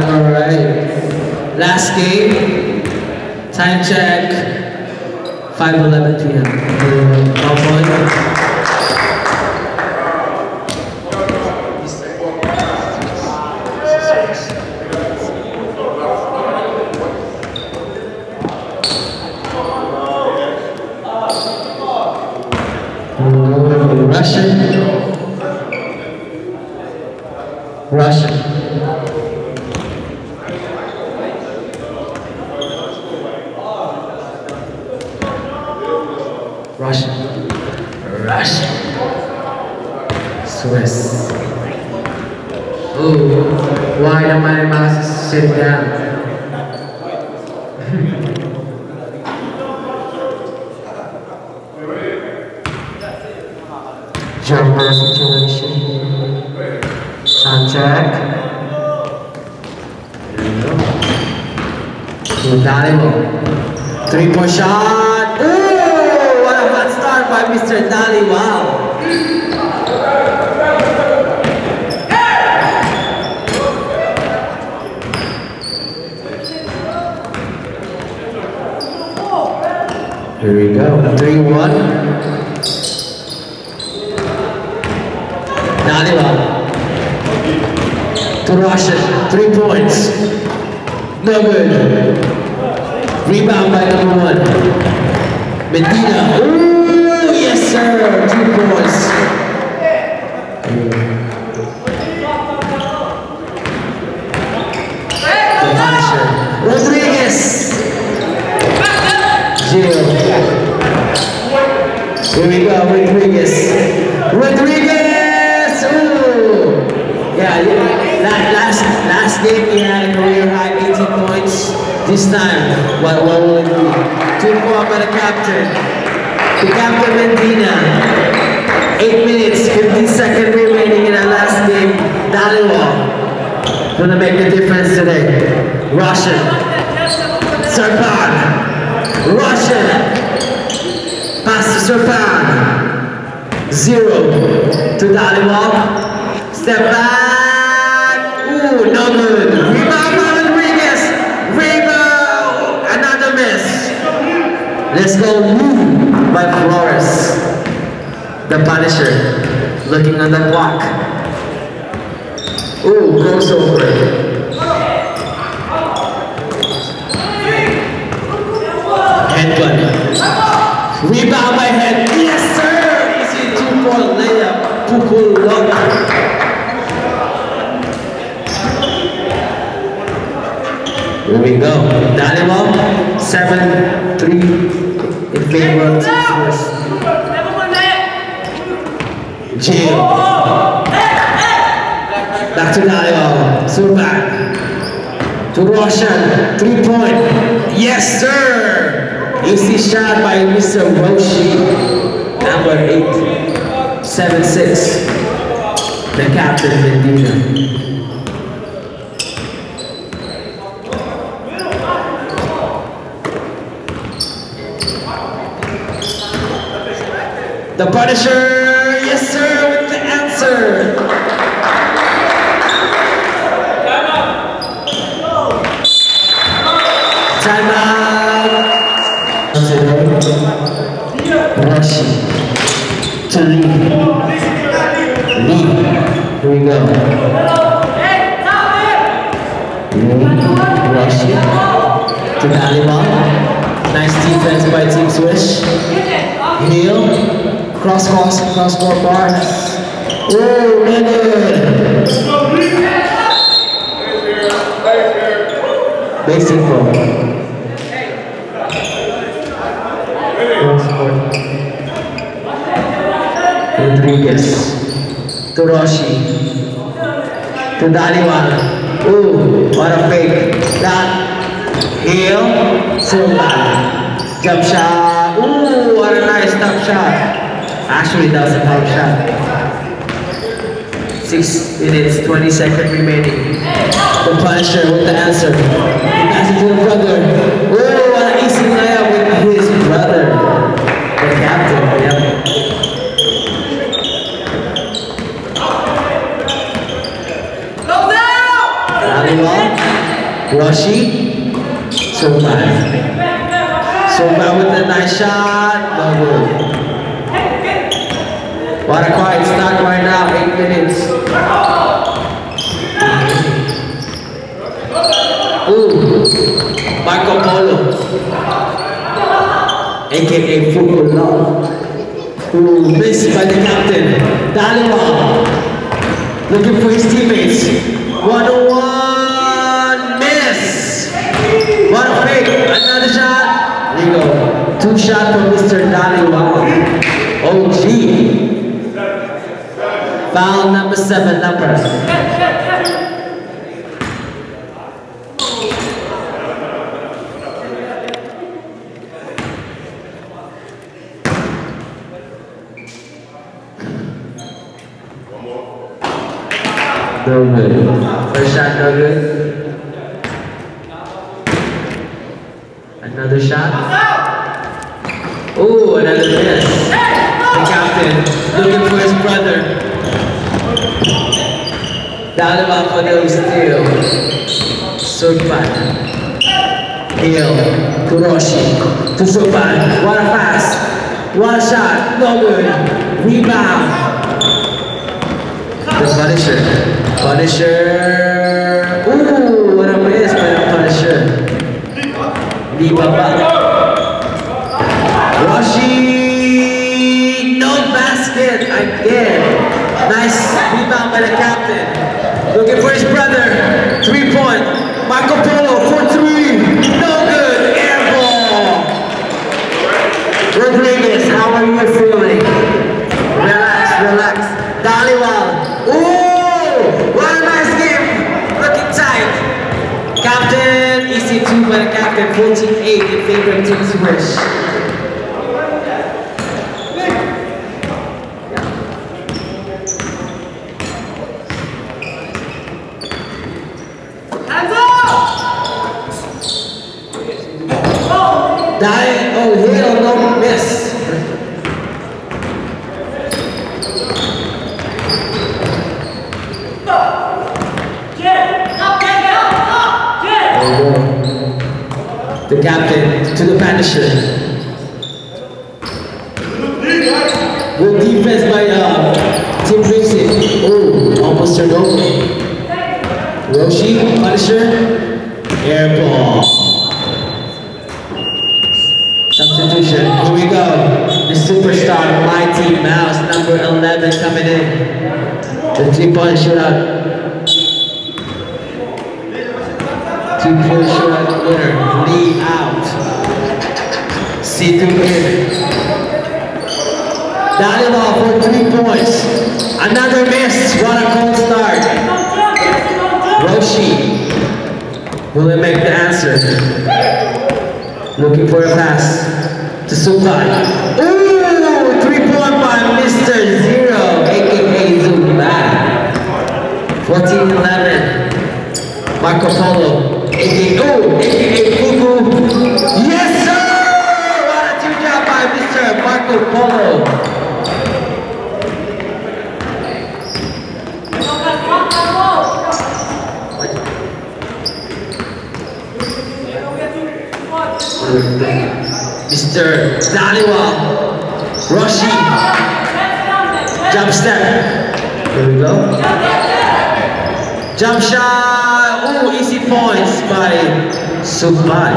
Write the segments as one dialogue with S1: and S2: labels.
S1: Alright. Last game. Time check. 5:11 p.m. All point. Russian. Swiss. Ooh, why am I mouse sit down? Jumper situation. Sound check. Dalibo. 3-point shot. Ooh, what a hot start by Mr. Dali. Wow. Here we go. 3-1. Dalibo. To Russian, 3 points. No good. Rebound by number 1. Medina. Ooh, yes sir. 2 points. The Punisher. Rodriguez. Gio. Here we go. Rodriguez. Ooh. Yeah. Last game he had a career high 18 points. This time, what will it be? 2-4 by the captain. The captain Medina. 8 minutes, 15 seconds remaining in our last game. Dalibo gonna make the difference today. Russian. Serpan. Russian. Pass to Serpan. 0 to Dalibo. Step back. Ooh, no good. Rebound by Rodriguez. Rebound. Another miss. Let's go. Move by Flores. The Punisher. Looking on the clock. Ooh, crossover. Headbutt. Rebound by Head. Yes, sir. Easy 2-point layup. Pukul lock. Here we go. Dalibo, 7-3 in favor of Team Swiss. Gio. Back to Dalibo. So back to Russian. 3-point. Yes, sir. Easy shot by Mr. Roshi. Number 8. 7-6. The captain Medina. The Punisher, yes sir, with the answer. Time out. Rushi to Lee. Here we go. Rushi to Dalibo. Nice defense by Team Swiss. Neil. Cross-court bar. Ooh, good. Basic ball. Rodriguez. To Roshi. To Dalibo. Ooh, what a fake. That. Heel. Silva. Jump shot. Ooh, what a nice top shot. Actually, that was a foul shot. 6 minutes, 20 seconds remaining. The Punisher with the answer. He passes to the brother. Oh, what an easy layup with his brother. The captain, yep. Go down! Roshi. So bad. So bad with the nice shot. No good. What a quiet start right now. 8 minutes. Ooh. Marco Polo. AKA Football Love. Ooh, missed by the captain. Daliwa. Looking for his teammates. 1-1. Miss. What a fake. Another shot. There you go. 2 shots from Mr. Daliwa. OG. Foul number 7 number. No good. First shot, no good. Another shot. Ooh, another miss. The captain looking for his brother. Daliwa for the steal. Surpan. Hill. Kuroshi. To Surpan. What a pass. One shot. No good. Rebound. The Punisher. Punisher. Ooh, what a miss by the Punisher. Libaba. Roshi. No basket again. Nice rebound by the captain. Looking for his brother. 3-point. Marco Polo for 3. No good. Air ball. Rodriguez, how are you feeling? Relax, relax. Daliwa. Ooh, what a nice game. Looking tight. Captain, EC2 by the captain. 14-8 in favor of Team Swish. Oh, Hill, no miss. The captain to the Punisher. Good defense by Team Racing. Oh, almost turned over. Roshi, Punisher, air ball. Substitution. Here we go. The superstar, Mighty Mouse, number 11, coming in. The 3-point shootout. 2-point shootout winner. Lee out. C2 in. Daliwa for 3 points. Another miss. What a cold start. Roshi. Will it make the answer? Looking for a pass to Supai. Ooh, 3-point by Mr. Zero, aka Zubai. 14-11. Marco Polo, aka Fuku. Yes, sir! What a 2 job by Mr. Marco Polo. Mr. Daliwa, Roshi, jump step. Here we go. Jump shot. Ooh, easy points by Subai.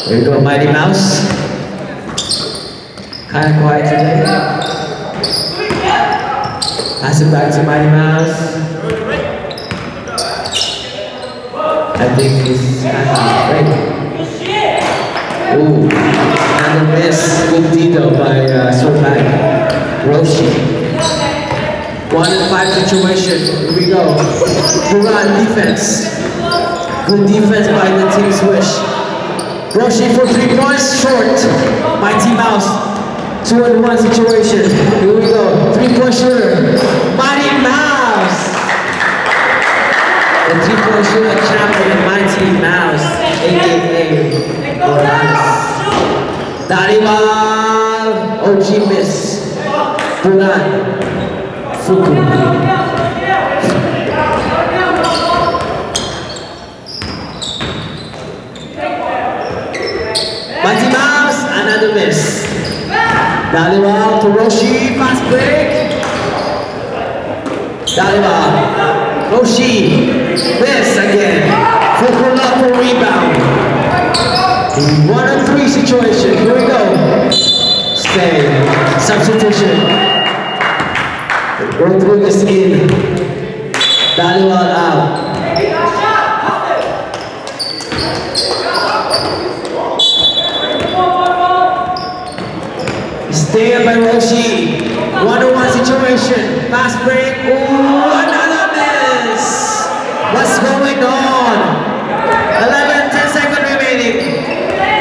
S1: Here we go, Mighty Mouse. Kind of quiet today. Pass it back to Mighty Mouse. I think he's kind of great. Ooh, and a miss. Good detail by Surpan. Roshi. 1-5 situation. Here we go. Quran defense. Good defense by the Team Swish. Roshi for 3 points, short. Mighty Mouse. 2-1 situation. Here we go. 3-point shooter. Mighty Mouse. The 3-point shooter champion, Mighty Mouse, aka Morales. Daliwa, OG miss. Duran. Fuku. Mighty Mouse, another miss. Daliwa to Roshi, fast break. Daliwa, Roshi, miss again. Fuku love for rebound. 1-on-3 situation, here we go. Stay, substitution. Rodriguez in. Daliwa out. Stay by Roshi. 1-on-1 situation. Fast break. Ooh, another miss. What's going on? 11, 10 seconds remaining.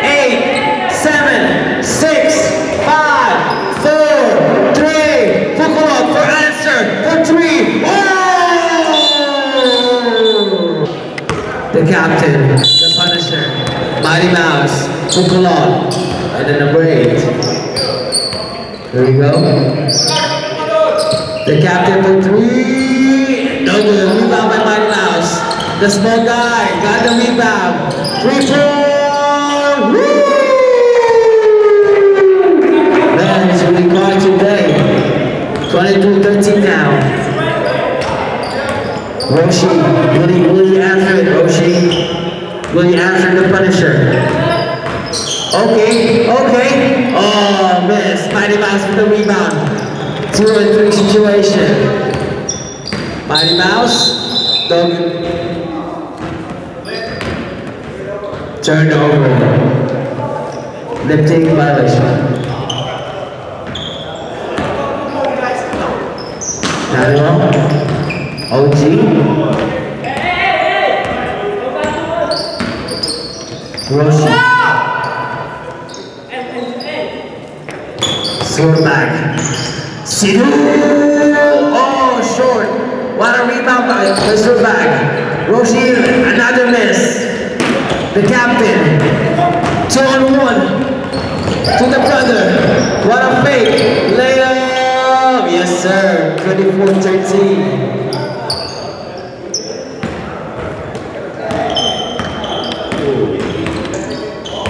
S1: 8, 7, 6, 5, 4, 3. Fukulot for answer. For 3. Oh! The captain, the Punisher, Mighty Mouse, Fukulot, and then number 8. There we go. The captain for 3. No good. Rebound by Mighty Mouse. The small guy got the rebound. 3-4. Woo! Man, it's really hard today. 22-13 now. Roshi, will you answer it, Roshi? Will you answer the Punisher? Okay. Oh, miss. Mighty Mouse with the rebound. 2-on-3 situation. Mighty Mouse. Dog. Turned over. Lifting violation. Daniel. OG. Roshi. Sword back. Sidhu! Oh, short. What a rebound by Mr. Bag. Roshi, another miss. The captain. 2-on-1. To the brother. What a fake. Layup. Yes, sir. 24-13.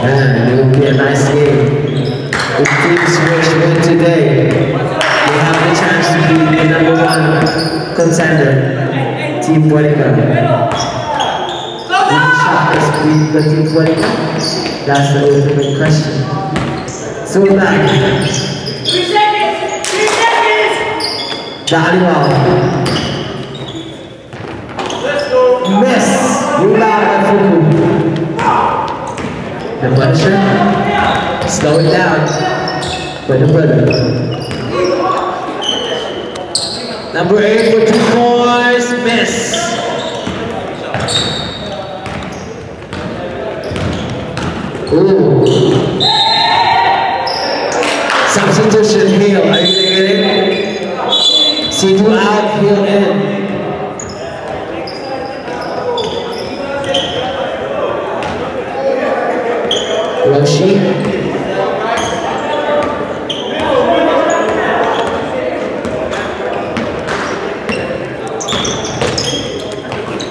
S1: Man, it will be a nice game. If teams win today, they have the chance to be the #1 contender, Team Puerto. Will the Shockers beat the Team Puerto? That's the ultimate question. So we're back.
S2: 3 seconds! 3 seconds!
S1: Daliwa.
S2: Let's go!
S1: Miss. Rebound by Fuku. The Punisher. Slow it down. By the brother. Number 8 for 2 points. Miss. Ooh. Substitution. Heel. Are you gonna get it? Sidhu out. Heel in. Roshi.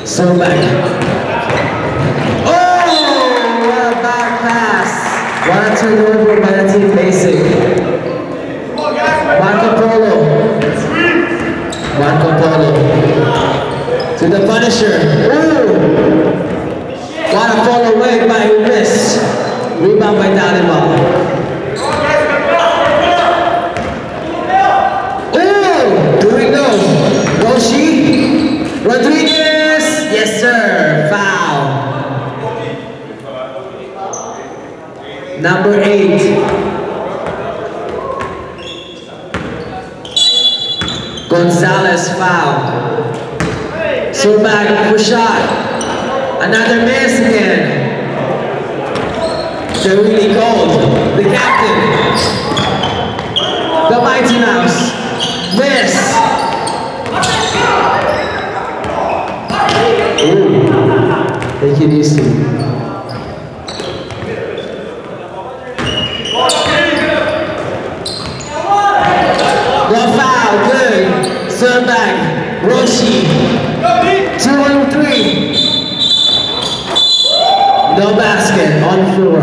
S1: So back. Oh, what a back pass. What a turnover by the team basic. Marco Polo. To the Punisher. Ooh. What a fall away by miss. Rebound by Daliwa. Oh, here we go. Roshi. Rodriguez. Yes, sir. Foul. Number 8. Gonzalez foul. So back for shot. Another miss again. They're really cold. The captain. The Mighty Mouse. Miss. Ooh. Take it easy. No foul. Good. Serve Roshi. 2 on 3. No basket on the floor.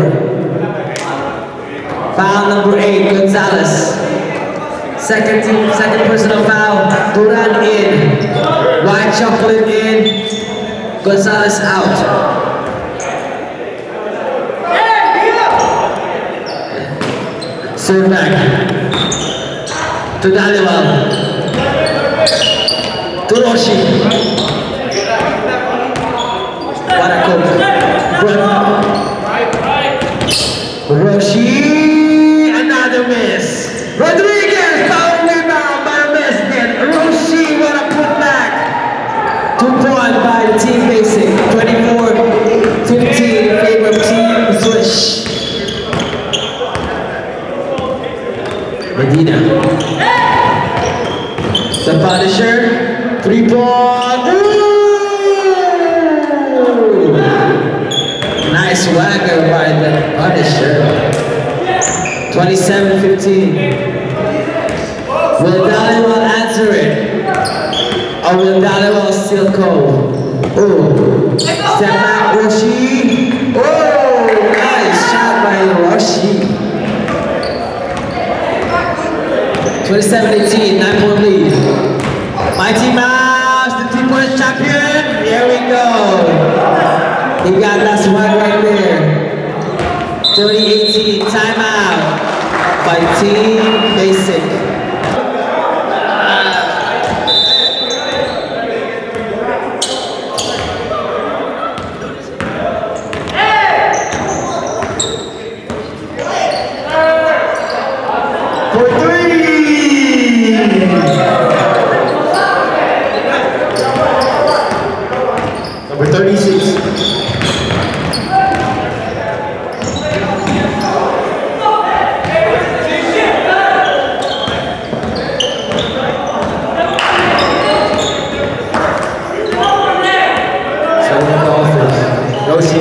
S1: Foul number 8, Gonzalez. Second personal foul. Duran in. White chocolate in. Gonzalez out. Serve back to Dhaliwal. To Roshi. What a cook. Roshi, another miss. Rodriguez, foul rebound by a miss again. Roshi, what a putback. 2 points by the Team Basic. 24-15 in favor of Team Swish. Medina. The Punisher. 3-point. Nice swagger by the Punisher. 27-15. Will Dhaliwal answer it? Or will Dhaliwal still call? Oh, step back, Roshi. Oh, nice shot by Roshi. 27-18, 9-point lead. Mighty Mouse, the 3-point champion. Here we go. He got that swag right there. 30-18, timeout by Team Basic. For 3. Number 36. Roshi.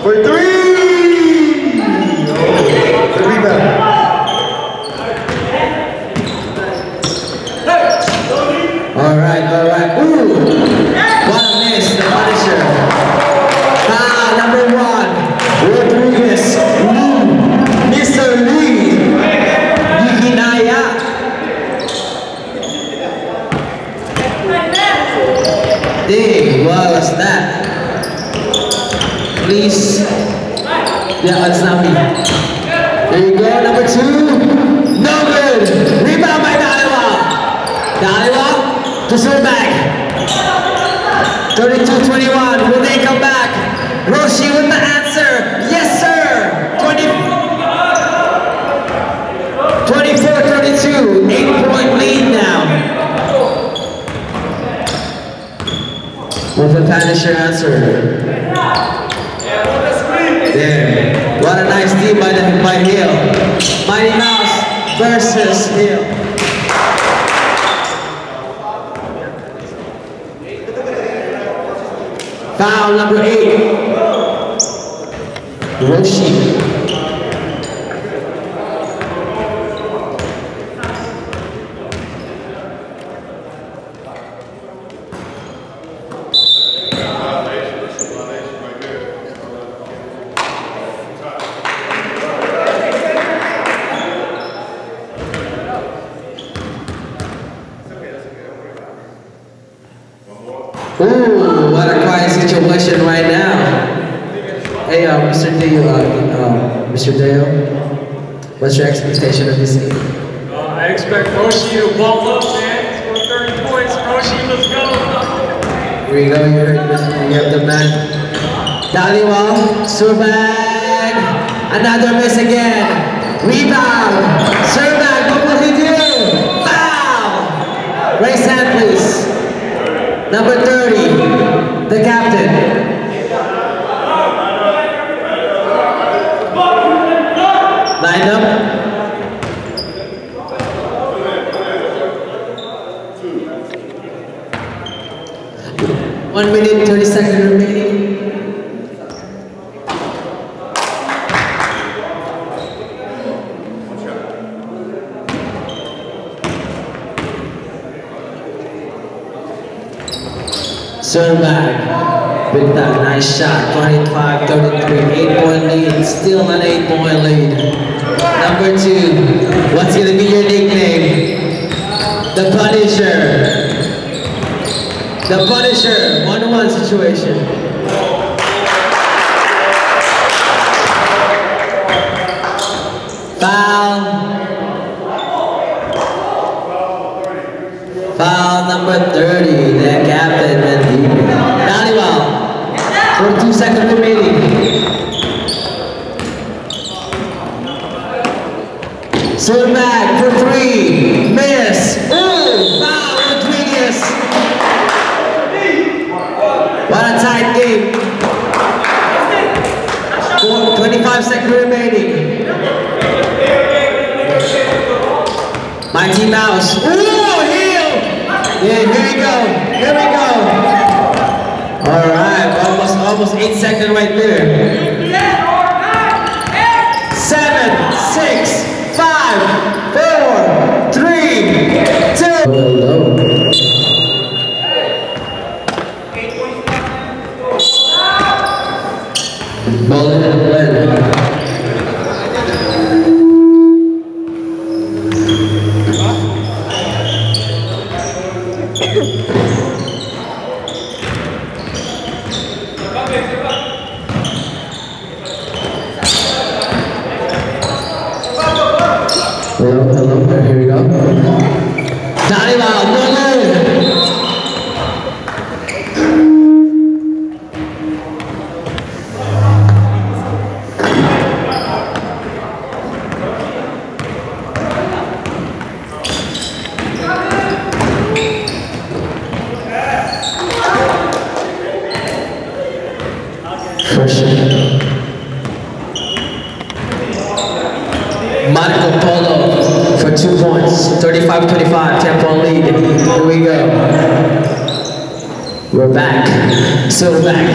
S1: For 3! Oh, the rebound. Alright. Ooh! What a miss, the Punisher. Foul number 1. Rodriguez. Mr. Lee. Yiginaya. Dang, what was that? Please. Yeah, it's not me. There you go, number 2. No good. Rebound by Dhaliwal. Dhaliwal to serve back. 32-21. Will they come back? Roshi with the answer. Yes, sir. 24-32. 8-point lead now. With the Punisher answer. There. What a nice team by Hill. Mighty Mouse versus Hill. Foul number 8. Roshi. Ooh, what a quiet situation right now. Hey, Mr. Dale, what's your expectation of this game?
S3: I expect Roshi to ball up, man. Score 30 points. Roshi, let's go.
S1: Here we go, you have the man. Dhaliwal, Surbag, another miss again. Rebound, Surbag, what will he do? Foul! Raise hand, please. Number 30, the captain. Line up. 1 minute, 30 seconds remaining. Sundberg with that nice shot, 25-33, 8-point lead, still an 8-point lead. Number 2, what's gonna be your nickname? The Punisher. The Punisher, 1-1 situation. Foul number 30, the captain, Mendina. Volleyball, 42 seconds remaining. Swim back for 3, miss. Ooh, foul, Rodriguez. What a tight game. 25 seconds remaining. Mighty Mouse. Ooh, heel. Yeah, here we go. All right, almost 8 seconds right there. 7, 6, 5, 4, 3, 2. Hello. Bowling and blend. Hello, here we go. Volleyball, no good. Marco Polo for 2 points, 35-25, 10-point lead. Here we go. We're back. So back.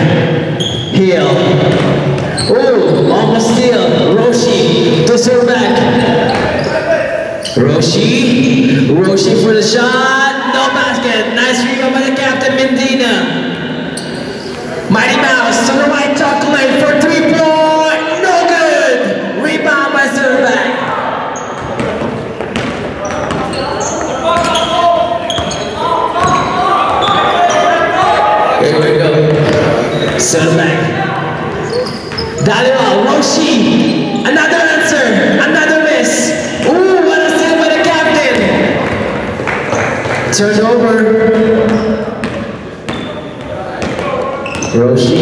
S1: Heel. Ooh, almost steal. Roshi to serve back. Roshi for the shot. No basket. Nice rebound by the captain, Mendina. Mighty Mouse to the right chocolate for 3-point. No good. Rebound by Silverback. Here we go. Silverback. Volleyball, Roshi. Another answer. Another miss. Ooh, what a steal by the captain. Turnover. Roshi.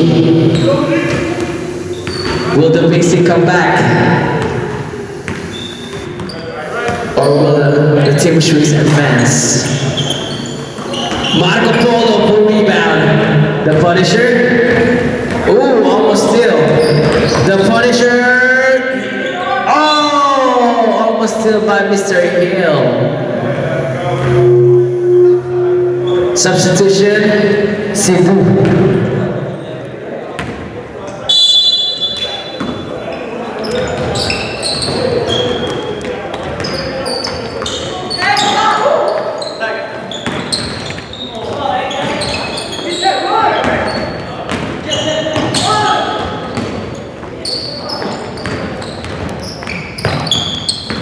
S1: Will the Pixie come back? Or will the Team Shrews advance? Marco Polo for rebound. The Punisher. Ooh, almost steal. The Punisher. Oh, almost steal by Mr. Hill. Substitution. Cebu.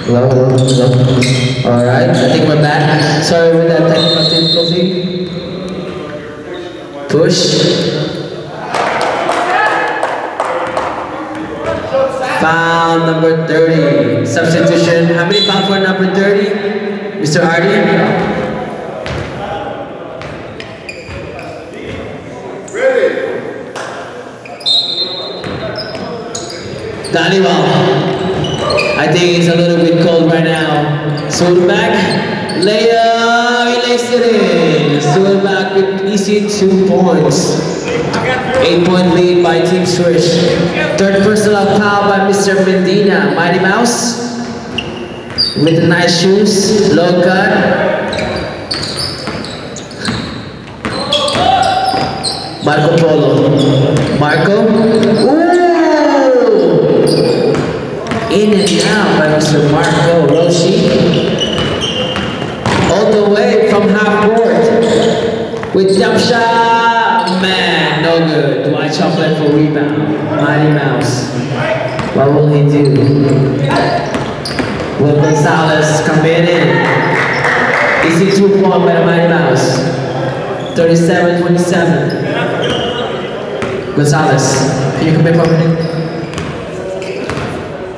S1: Hello. Alright, I think we're back. Sorry for that technical difficulty. Push. Foul number 30. Substitution. How many fouls for number 30? Mr. Hardy? Volleyball. I think it's a little bit cold right now. Silverback, layup, he lays it in. Silverback with easy 2 points. 8-point lead by Team Swish. Third personal foul by Mr. Mendina. Mighty Mouse with the nice shoes, low cut. Marco Polo. Marco. Ooh! In and out by Mr. Marco Roshi. All the way from half court with jump shot. good. Dwight Chocolate for rebound. Mighty Mouse. What will he do? Will Gonzalez come in? Easy 2-point by the Mighty Mouse. 37-27. Gonzalez, can you come in for a minute?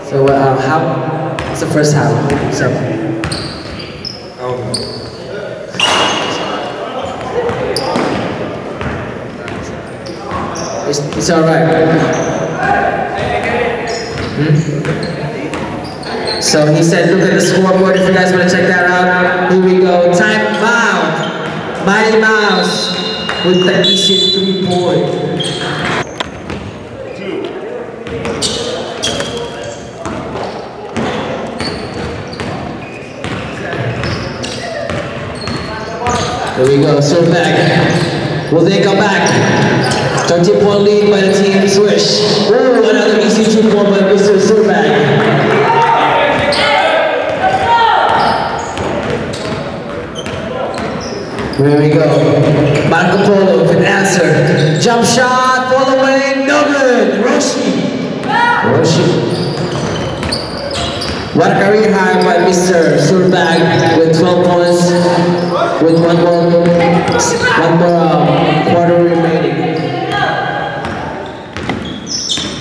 S1: So how? It's the first half. So. It's all right. So he said, look at the scoreboard if you guys want to check that out. Here we go. Time out. Mighty Mouse with the easy 3-point. Here we go. So back. Will they come back? 13-point lead by the team Swish. Ooh, another easy 2-point by Mr. Surbag. Here we go. Marco Polo with answer. Jump shot, all the way, no good. Roshi. What a career high by Mr. Surbag with 12 points with one more quarter remaining.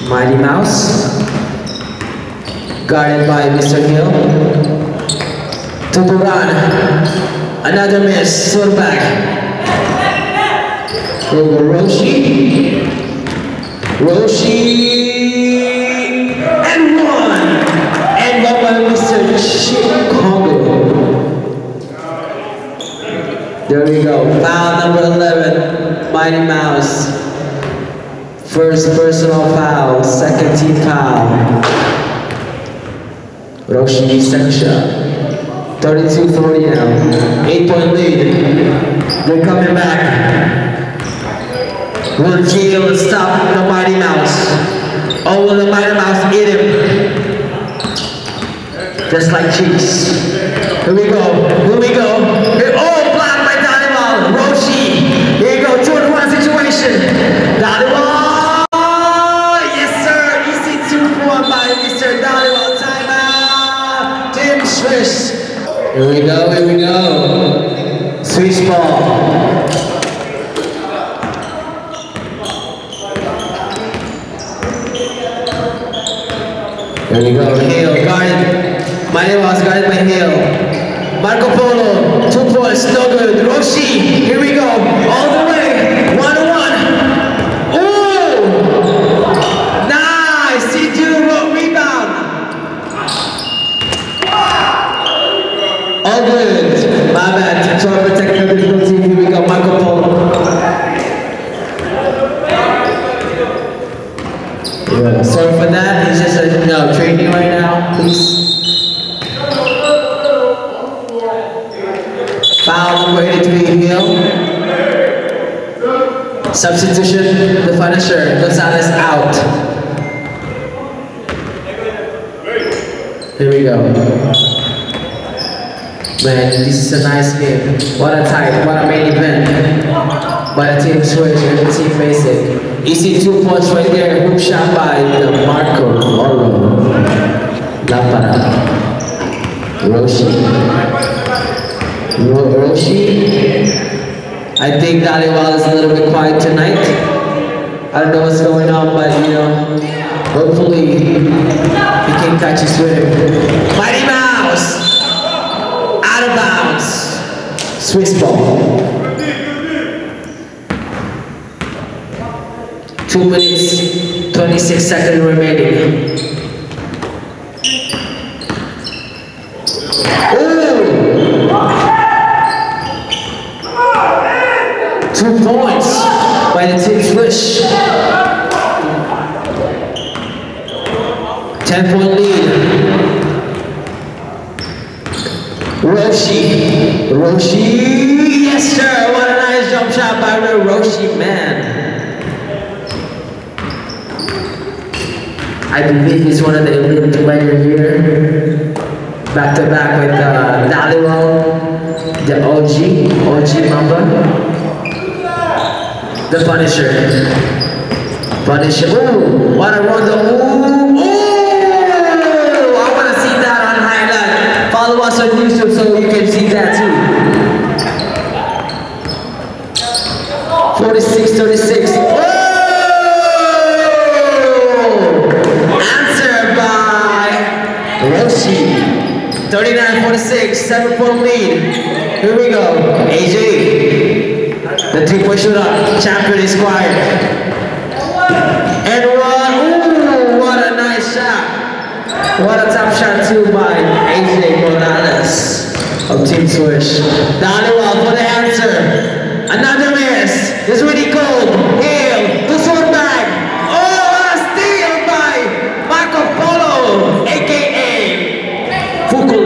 S1: Mighty Mouse, guarded by Mr. Hill. Tuturan, another miss, Surbag. Over Roshi, and one by Mr. Chicago. There we go, foul number 11, Mighty Mouse. First personal foul, second team foul. Roshi, second shot. 32-40 now. 8-point lead. They're coming back. Will Gio stop the Mighty Mouse? Or will the Mighty Mouse eat him? Just like cheese. Here we go. Oh, blocked by Dollywall. Roshi. Here you go, 2-1 situation. Dollywall. Here we go. Swish ball. Here we go. Hill guarded. Mighty Mouse guarded by Hill. Marco Polo, 2 points, no good. Roshi, here we go. All the way. 1-1. Ooh! Nice. C2 rebound. All good. My bad. Try to protect the difficulty. Here we go. Marco Polo. Yeah. Sorry for that. He's just training right now. Please. Foul number 83 Hill. Substitution. The finisher. Gonzalez out. Here we go. Man, this is a nice game. What a main event. By the team Switch and the team Basic. Easy 2 points right there. Hoop shot by the Marco Polo. Lapara. Roshi. I think Dollywall is a little bit quiet tonight. I don't know what's going on, but hopefully he can catch his rhythm. Mighty Mouse! Out of bounds. Swiss ball. 2 minutes, 26 seconds remaining. Ooh! 2 points by the team Swish. 10-point lead. Roshi, yes sir, what a nice jump shot by Roshi, man. I believe he's one of the elite players here. Back to back with Dollywall, the OG Mamba, the Punisher. Punish. Ooh, what a rondo. Ooh, I want to see that on highlight. Follow us on YouTube so you can see that too. 46-36. Oh! Answer by Roshi. 39-46, 7-point lead. Here we go. AJ. The three-point shooter. Champion is quiet. And one. Ooh, what a nice shot. What a top shot too by AJ Morales of Team Swish. Daniel for the answer. Another miss. It's really cold. Hill. This one back. Oh, a steal by Marco Polo, a.k.a. Fuku.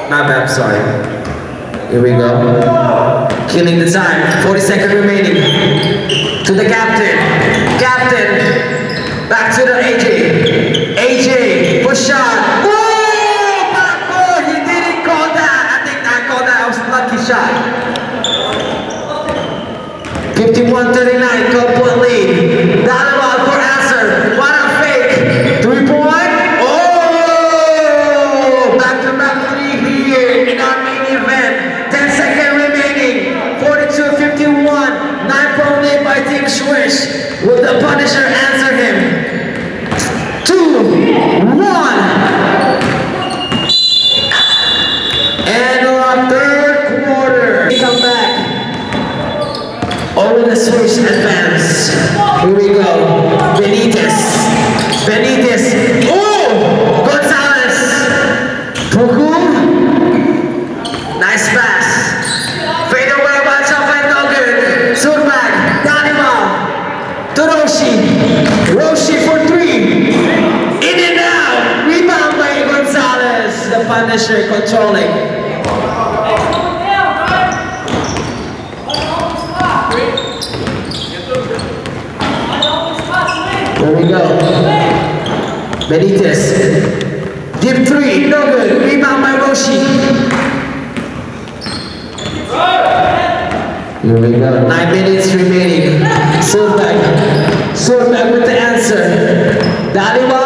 S1: My bad, sorry. Here we go. Killing the time. 40 seconds remaining. To the captain. Captain. Back to the AJ. AJ. Push shot. Woo! Backboard. He didn't call that. I think I called that. It was a lucky shot. 51-39. 12-point lead. Donovan for answer. What a fake. 3-point. Oh! Back-to-back three here in our main event. 10 seconds remaining. 42-51. 9-point lead by Team Swish. Will the Punisher answer him? 2, 1. And our third quarter. We come back. Over the Swish advance. Here we go. Benitez. Benitez. Oh! Gonzalez. Puku. Nice pass. Fade away by Chapa no good. Surbag. Danima. To Roshi. Roshi for 3. In and out. Rebound by Gonzalez. The Punisher controlling. There we go. Benitez. Deep 3. No good. Rebound by Roshi. Here we go. 9 minutes remaining. Surbag. Surbag with the answer. Daliwa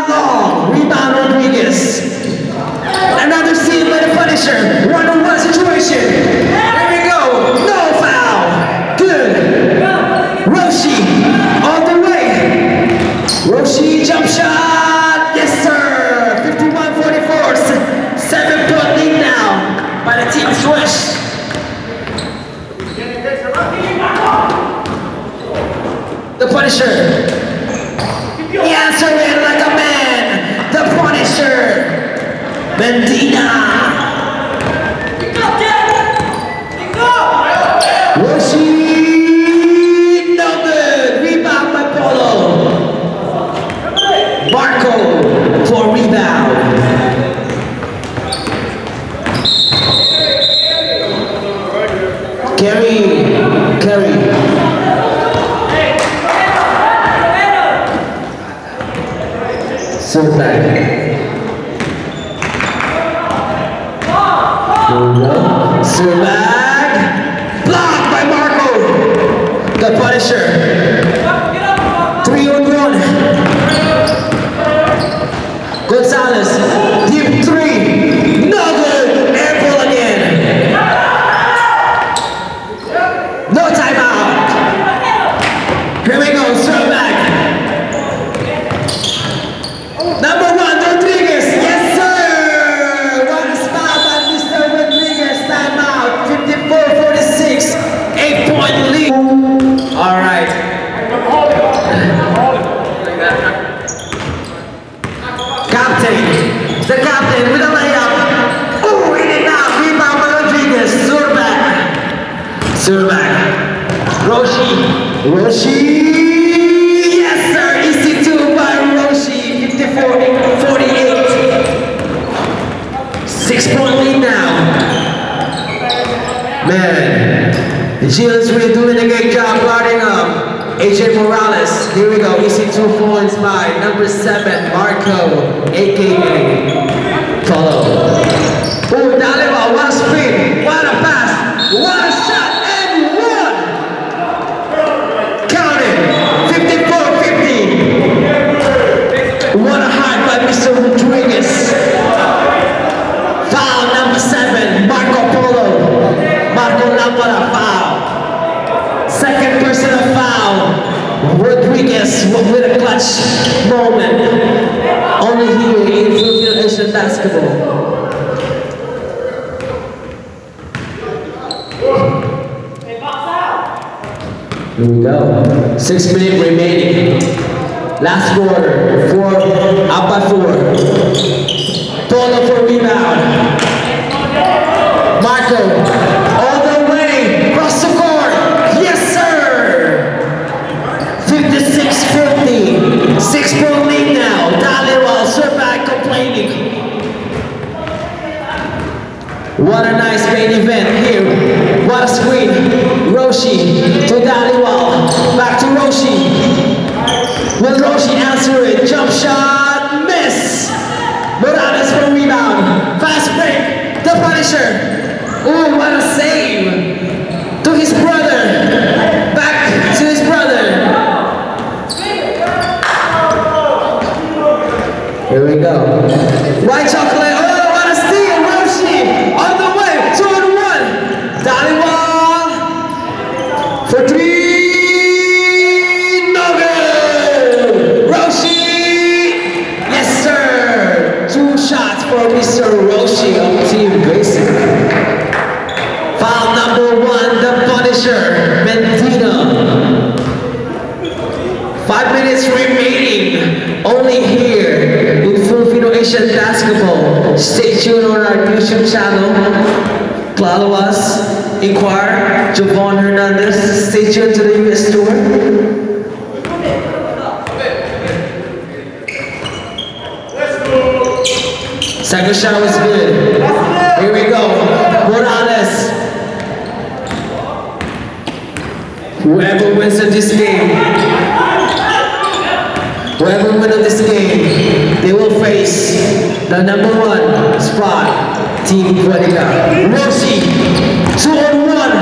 S1: long. Rebound Rodriguez. Another steal by the Punisher. 1-on-1 situation. Here we go. No foul. Good. Roshi. All the way. Roshi jump shot. Yes, sir. 51-44. 7-point lead now by the Team Swish. The Punisher. He answered it like a man. The Punisher. Medina. Roshi. No good. Rebound by Polo. Marco for rebound. Carry. Surbag. Surbag. Blocked by Marco. The Punisher. 3-on-1. Gonzalez. Deep 3. No good. Air ball again. No timeout. Here we go. Surbag. Number 1, Rodriguez. Yes, sir. One spot by Mr. Rodriguez. Timeout. 54-46. 8-point lead. All right. Captain. The captain with a layup. Oh, in and out. Rebound by Rodriguez. Surbag. Roshi. Yes, sir. Easy 2 by Roshi. 54-48. 6-point lead now. Man, the Giants really doing a great job guarding AJ Morales. Here we go. Easy 2 points by number 7, Marco, a.k.a. Polo. Oh, Daliwa, what a spin. basketball. Here we go. 6 minutes remaining. Last quarter. 4 up by 4. Total for rebound. Marco all the way across the court. Yes, sir. 56-50. 6-point lead now. Dhaliwal, Surbag complaining. What a nice main event here. What a screen. Roshi to Dhaliwal. Back to Roshi. Will Roshi answer it? Jump shot. Miss. Morales for rebound. Fast break. The Punisher. Oh, what a save. To his brother. Back to his brother. Here we go. White chocolate. Oh, what a steal. Roshi on the way. 2-1. Dhaliwal for 3. No good. Roshi. Yes, sir. 2 shots for Mr. Roshi of Team Basic. Foul number 1, the Punisher, Medina. 5 minutes remaining, only here in Filipino Asian Basketball. Stay tuned on our YouTube channel. Follow us, inquire, Javon Hernandez. Stay tuned to the US tour. Second shot was good. Here we go. Morales. Whoever wins in this game, they will face the number 1 spot, Team Cuenca. Roshi, 2-on-1.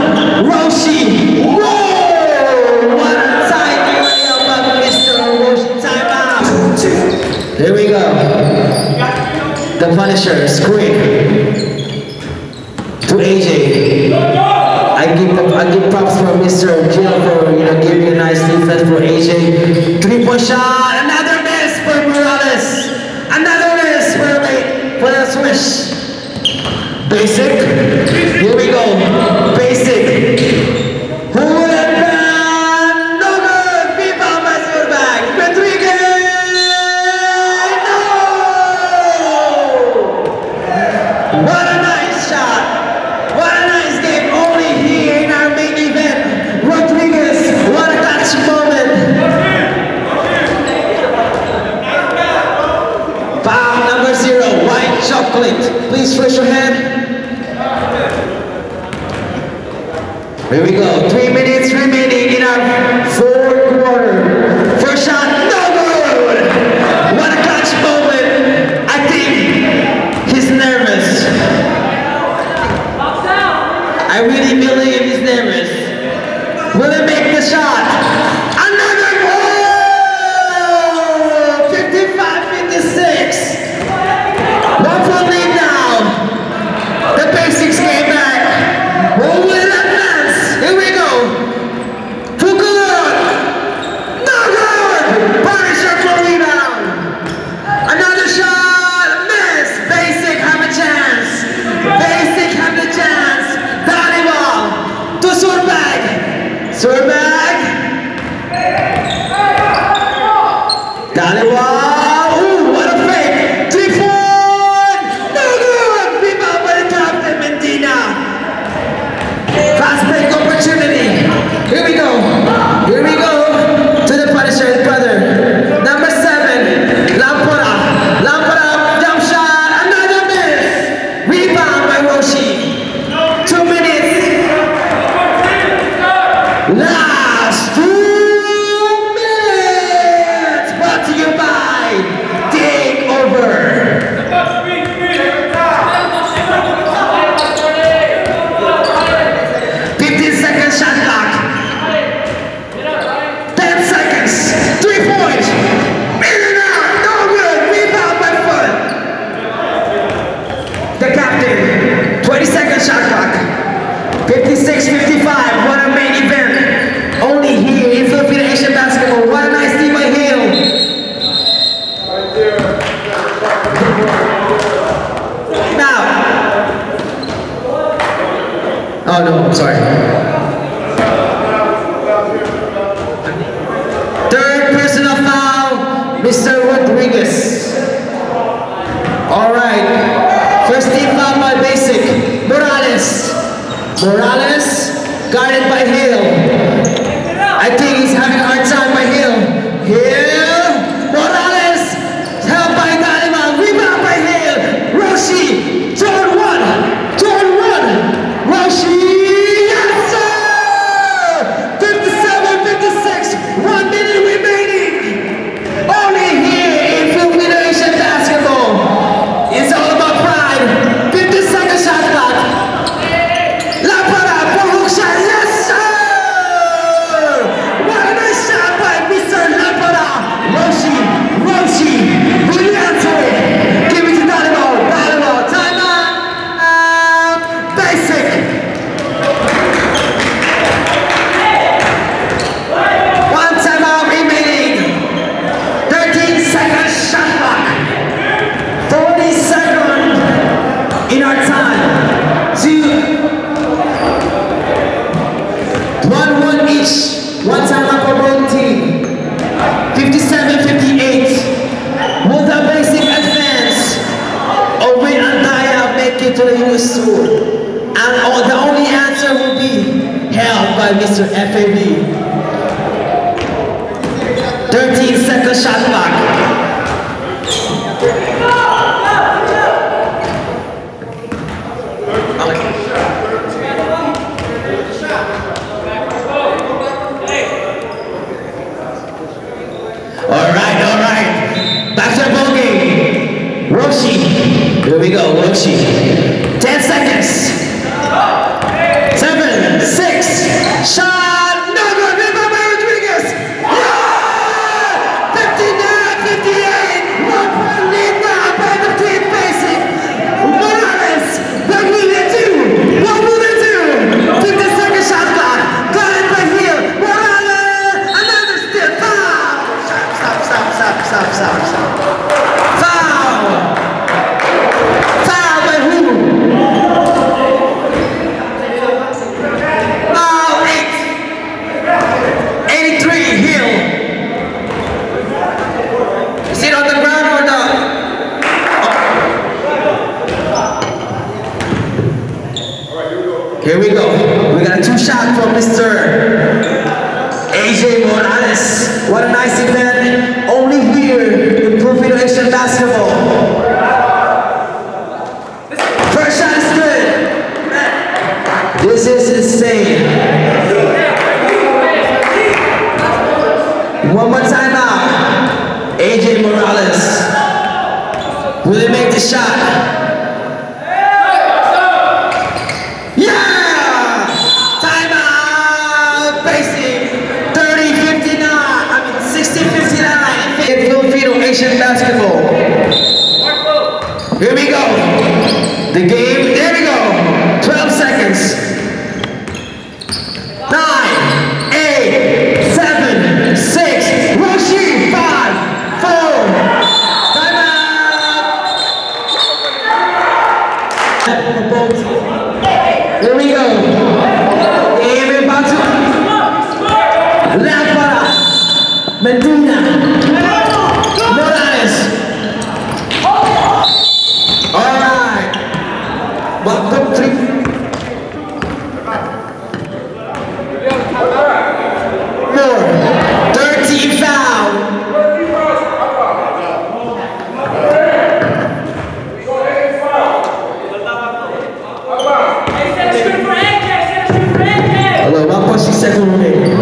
S1: Roshi. Whoa! What a tiny layup by Mr. Roshi. Timeout. Here we go. The Punisher, screen to AJ. I give props for Mr. Jill for giving a nice defense for AJ. 3-point shot, another miss for Morales. Another miss for the swish. Basic. Here we go. Basic. Who would have done? No good. Rebound by Surbag. Rodriguez. What a nice shot! What a nice game! Only here in our main event. Rodriguez, what a clutch moment! Foul number 0, White Chocolate. Please raise your hand. Here we go. 3 minutes remaining in our 4th quarter. First shot, no good! What a clutch moment! I think he's nervous. I really believe he's nervous. Will he make the shot? Another goal! 55-56. 1-point lead now. The Basics came back. Who will advance? Here we go. sorry. Third personal foul, Mr. Rodriguez. All right. First team foul by Basic. Morales. Morales, guarded by Hill. I think he's having a hard time by Hill. Hill. Morales, held by Galima. Rebound by Hill. Roshi, turn one. Turn one. Roshi. Yes, sir! 57-56. 1 minute remaining. Only here in Filipino Asian basketball. It's all about pride. 50-second shot clock. Lampara, for hook shot. Yes, sir! What a nice shot by Mr. Lampara. Roshi, brilliant. Give it to Dalimo. Timeout. Basic. One timeout remaining. 13-second shot clock. 40 seconds in our time. 1-1 each. One timeout for both team. 57-58. Will the Basic advance? Or will Andaya make it to the US Tour? And the only answer will be held by Mr. FAB. 13-second shot clock. All right. Back to the ball game. Roshi. Here we go, Roshi. 10 seconds. 7, 6. Shot. No good. Rebound by Rodriguez. Yeah! 59-58. 1 point lead now by the team Basic. Morales. What will they do? What will they do? 50-second shot clock. Guarded by Hill. Morales. Another steal. Foul. Stop. Foul! Foul by who? Foul 83, Hill. Is it on the ground or not? Oh. Here we go. We got a 2 shot from Mr. AJ Morales. What a nice event. Only here in Filipino Asian basketball. First shot is good. This is insane. One more time out. AJ Morales. Will he make the shot? Asian basketball. Here we go. The game, there we go. 12 seconds. 9, 8, 7, 6. Roshi, 5, 4. Timeout. Here we go. Game about to. Lampara. Medina. Second remaining.